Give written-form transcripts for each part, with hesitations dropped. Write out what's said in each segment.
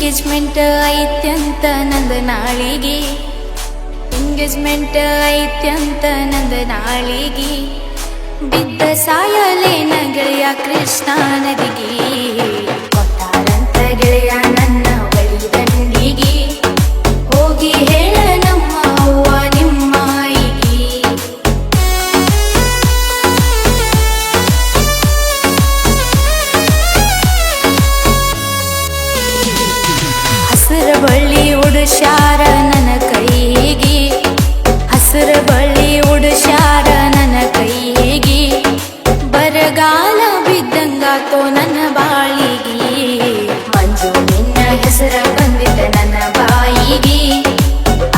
Engagement ಐತ್ಯಂತ ನಂದ ನಾಳಿಗೆ, engagement ಐತ್ಯಂತ ನಂದ ನಾಳಿಗೆ, ಬಿದ್ದ ಸಾಯಲೇನ ಗೆಳೆಯ ಕೃಷ್ಣ ನದಿಗೆ, ಕೊಟ್ಟಾರಂತ ಗೆಳೆಯ ನನ್ನ ಬಳಿದಂಡಿಗೆ, ಹೋಗಿ ಹೇಳ ನಮ್ಮ ಅವ್ವ ನಿಮ್ಮ ಆಯಿಗೆ. ಹಸಿರ ಬಳ್ಳಿ ಉಡುಶ್ಯಾರ ನನ್ನ ಕೈಗೆ, ಹಸಿರ ಬಳ್ಳಿ ಉಡುಶ್ಯಾರ ನನ್ನ ಕೈಗೆ, ಬರಗಾಲ ಬಿದ್ದಂಗಾತೋ ನನ್ನ ಬಾಳಿಗೆ, ಮಂಜು ನಿನ್ನ ಹೆಸರ ಬಂದಿದ್ದ ನನ್ನ ಬಾಯಿಗೆ,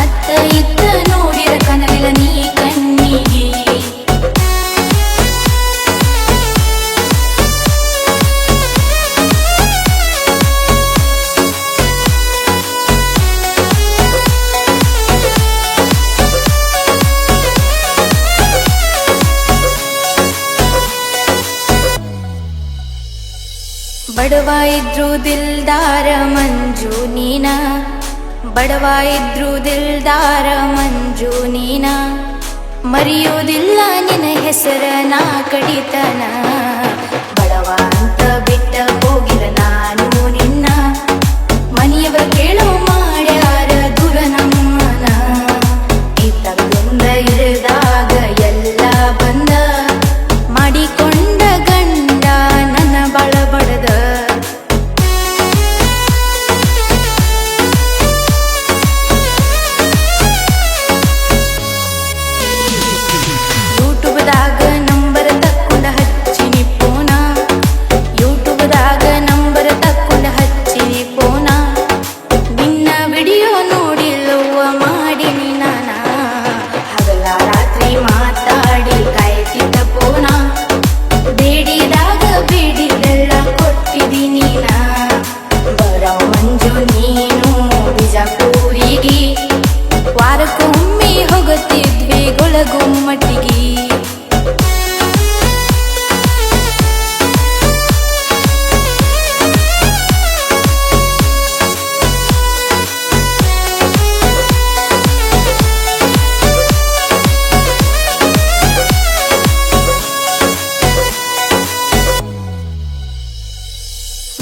ಅತ್ತ ಇತ್ತ ನೋಡಿರ ಕನಲಿಲ್ಲ ನೀ ಕಣ್ಣಿಗೆ. ಬಡವ ಇದ್ರು ದಿಲ್ದಾರ ಮಂಜು ನೀನ, ಬಡವ ಇದ್ರು ದಿಲ್ದಾರ ಮಂಜು ನೀನ, ಮರೆಯೋದಿಲ್ಲ ನಿನ್ನ ಹೆಸರ ನಾ ಕಡಿತನ, ಬಡವ ಅಂತ ಬಿಟ್ಟ ಹೋಗಿರ ನಾನು ನಿನ್ನ, ಮನೆಯವ ಕೇಳೋ ಮಾಡ್ಯಾರ ದೂರ ನಮ್ಮನ, ಇದ್ದಂದ ಇರದಾಗ ಎಲ್ಲ ಬಂದ, ಮಾಡಿಕೊಂಡ ಗಂಡ ನನ್ನ ಬಾಳ ಬಡದ. ಯೂಟ್ಯೂಬ್ದಾಗ ನಂಬರ್ ತಕ್ಕೊಂಡ ಹಚ್ಚಿನಿ ಫೋನ, ಯೂಟ್ಯೂಬ್ದಾಗ ನಂಬರ್ ತಕ್ಕೊಂಡ ಹಚ್ಚಿನಿ ಫೋನ, ನಿನ್ನ ವಿಡಿಯೋ ನೋಡಿಲ್ಲವ್ವ ಮಾಡಿನಿ ನಾನ, ಹಗಲ ರಾತ್ರಿ ಮಾತಾಡಿ ಕಾಯ್ತಿದ್ದ ಫೋನ, ಬೇಡಿದಾಗ ಬೇಡಿದೆಲ್ಲ ಕೊಟ್ಟಿದ್ದೀನಿ ನಾ, ಬರೋ ಮಂಜು ನೀನು ಬಿಜಾಪುರಿಗೆ, ವಾರಕ್ಕೊಮ್ಮೆ ಹೋಗುತ್ತಿದ್ವಿ ಗೊಳಗುಮ್ಮಟ್ಟಿಗೆ.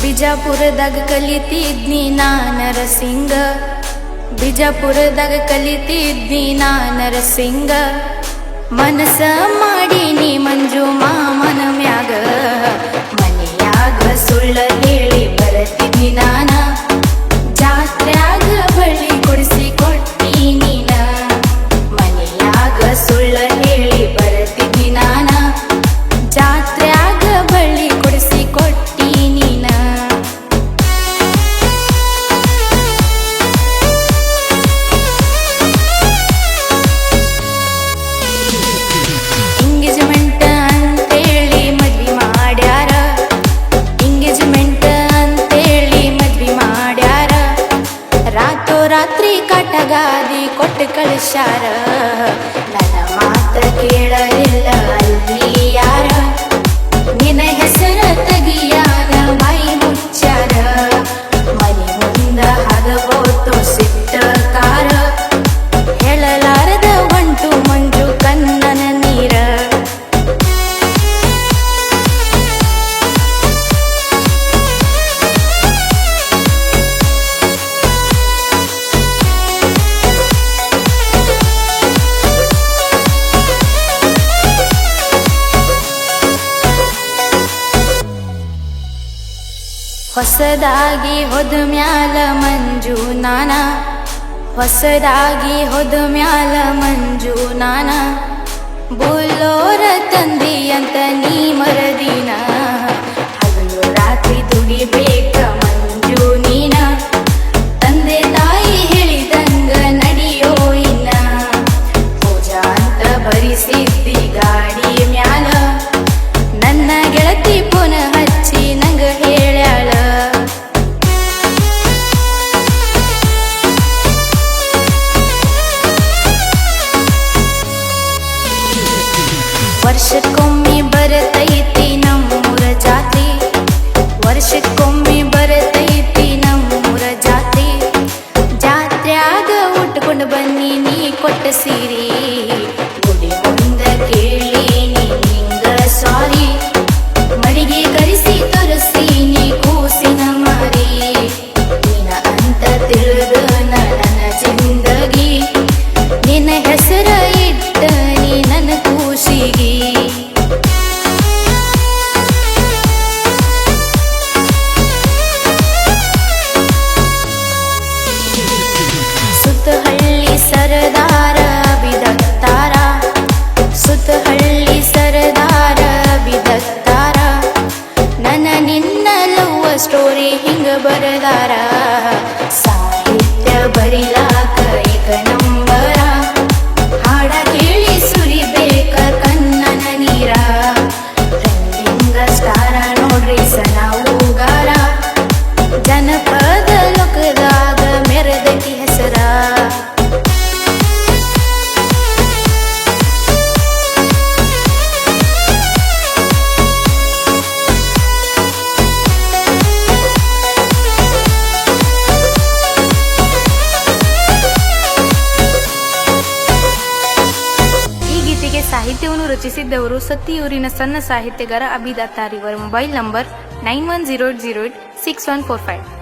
ಬಿಜಾಪುರದಾಗ ಕಲಿತಿದ್ನಿ ನಾ ನರಸಿಂಗ, ಬಿಜಾಪುರದಾಗ ಕಲಿತಿದ್ನಿ ನಾ ನರಸಿಂಗ, ಮನಸ ಮಾಡೀನಿ ಮಂಜು ಮಾಮನ ಮ್ಯಾಗ, ಮನೆಯಾಗ ಸುಳ್ಳ ಹೇಳಿ ಬರತಿದ್ನಿ ನಾನ, ಜಾತ್ರ್ಯಾಗ ಬಳ್ಳಿ ಕೊಡಿಸಿ ಕೊಟ್ಟೀನಿ ನಾ, ಮನೆಯಾಗ ಸುಳ್ಳ ಹೇಳಿ ಬರತಿದ್ನಿ ನಾನ, ಜಾತ್ರ್ಯಾಗ ಬಳ್ಳಿ ಕೊಡಿಸಿ ಕೊಟ್ಟೀನಿ ನಾ. ಎಂಗೇಜ್ಮೆಂಟ್ ಅಂತೇಳಿ ಮದ್ವಿ ಮಾಡ್ಯಾರ, ಎಂಗೇಜ್ಮೆಂಟ್ ಅಂತೇಳಿ ಮದ್ವಿ ಮಾಡ್ಯಾರ, ರಾತೋ ರಾತ್ರಿ ಕಟಗಾದಿ ಕೊಟ್ಟು ಕಳಿಸ್ಯಾರ, ನನ್ನ ಮಾತ ಕೇಳಲಿಲ್ಲ ಅಲ್ಲಿ ಯಾರ, ನಿನ್ನ ಹೆಸರ ತೆಗಿಯಾನ ಬಾಯಿ ಮುಚ್ಚಾರ, ಮನೆ ಮುಂದ ಹದಬೋತು ಸಿಟ್ಟ ಕಾರ, ಹೇಳಲಾರದ ಹೊಂಟು ಮಂಜು ಕಣ್ಣನ ನೀರ. ಹೊಸದಾಗಿ ಹೋದ ಮ್ಯಾಲ ಮಂಜು ನಾನ, ಹೊಸದಾಗಿ ಹೋದ ಮ್ಯಾಲ ಮಂಜು ನಾನ, ಬುಲ್ಲೋರ ತಂದಿ ಅಂತ ನೀ ಮರದಿನ, ಹಗಲು ರಾತ್ರಿ ದುಡಿಬೇಕ ಮಂಜು ನೀನ, ತಂದೆ ತಾಯಿ ಹೇಳಿದಂಗ ನಡಿಯೋ ಇನ್ನ, ಪೂಜಾ ಅಂತ ಭರಿಸಿದ್ದಿ ಗಾಡಿ ಮ್ಯಾಲ, ನನ್ನ ಗೆಳತಿ ಪುನ ಹಚ್ಚಿ ನಂಗ ಹೇಳ್ಯಾಳ, ವರ್ಷಕ್ಕೊಮ್ಮೆ ಬರತೈತಿ ನಮ್ಮೂರ ಜಾತ್ರೆ, ವರ್ಷಕ್ಕೊಮ್ಮೆ ಬರತೈತಿ ನಮ್ಮೂರ ಜಾತ್ರೆ, ರಚಿಸಿದ್ದವರು ಸತ್ತಿಯೂರಿನ ಸಣ್ಣ ಸಾಹಿತ್ಯಗಾರ ಅಭಿದಾತಾರ್. ಇವರ ಮೊಬೈಲ್ ನಂಬರ್ 9108086145.